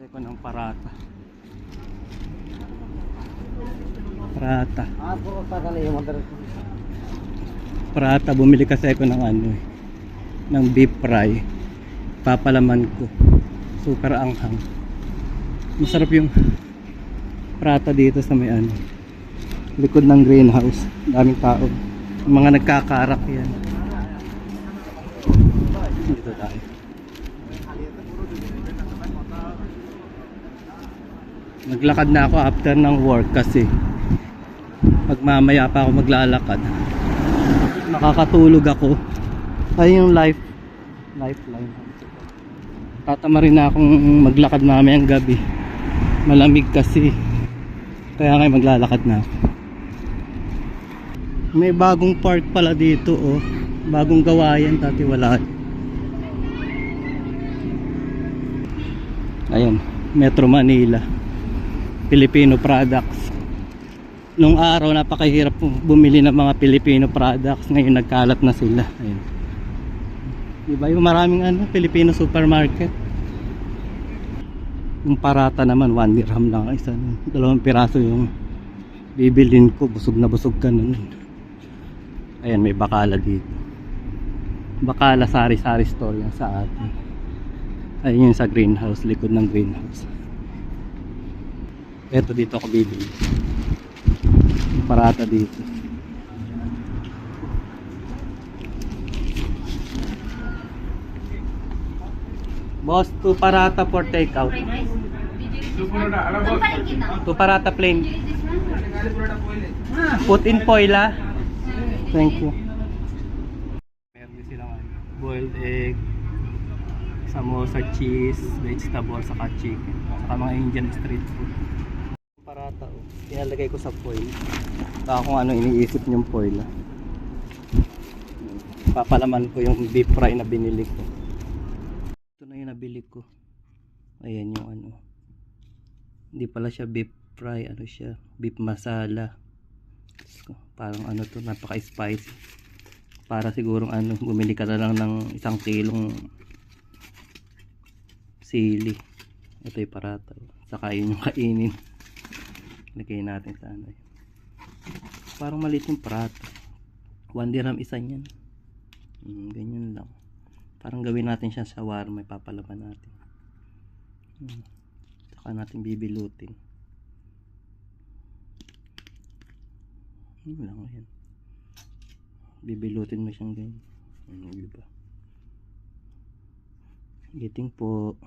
Ko ng parata. Parata. Parata, bumili kasi ako ng ng beef fry. Papalaman ko. Super anghang. Masarap yung parata dito sa may likod ng greenhouse. Daming tao. Yung mga nagkakarak yan. Dito tayo. Naglakad na ako after ng work kasi pagmamaya pa ako maglalakad. Makakatulog ako. Ay yung lifeline. Tatama rin na akong maglakad mamayang gabi. Malamig kasi. Kaya ngayon maglalakad na ako. May bagong park pala dito oh. Bagong gawa yan, dati wala. Ayun, Metro Manila. Filipino products. Nung araw napakahirap bumili ng mga Filipino products. Ngayon nagkalat na sila. Ayun. Diba yung maraming Filipino supermarket. Yung parata naman 1 dirham lang isa. 2 piraso yung bibilin ko. Busog na busog ka nun. Ayan, may bakala dito. Bakala sari-sari store yan sa atin. Ayun yung sa greenhouse, likod ng greenhouse. Eto dito ako bibili. Yung parata dito. Boss, 2 parata for takeout. 2 parata plain. Put in foil ah. Thank you. Meron din silang boiled egg, samosa, cheese, vegetable, saka chicken, saka mga Indian street food. Parata oh. Pinalagay ko sa foil. Baka kung ano iniisip niyong foil ah. Papalaman ko yung beef fry na binili ko. Ito na yung nabili ko. Ayan yung hindi pala siya beef fry, siya beef masala. Parang to, napaka spicy. Para sigurong bumili ka na lang ng 1 kilong sili. Ito yung parata. Saka yun yung kainin. Lagay natin sa parang maliit yung parata. 1 dirham isa niyan. Ganyan lang. Parang gawin natin siya sa shawarma. Papalaman natin. Saka natin bibilutin. Lang yan. Bibilutin mo siyang ganyan. Diba? Giting po.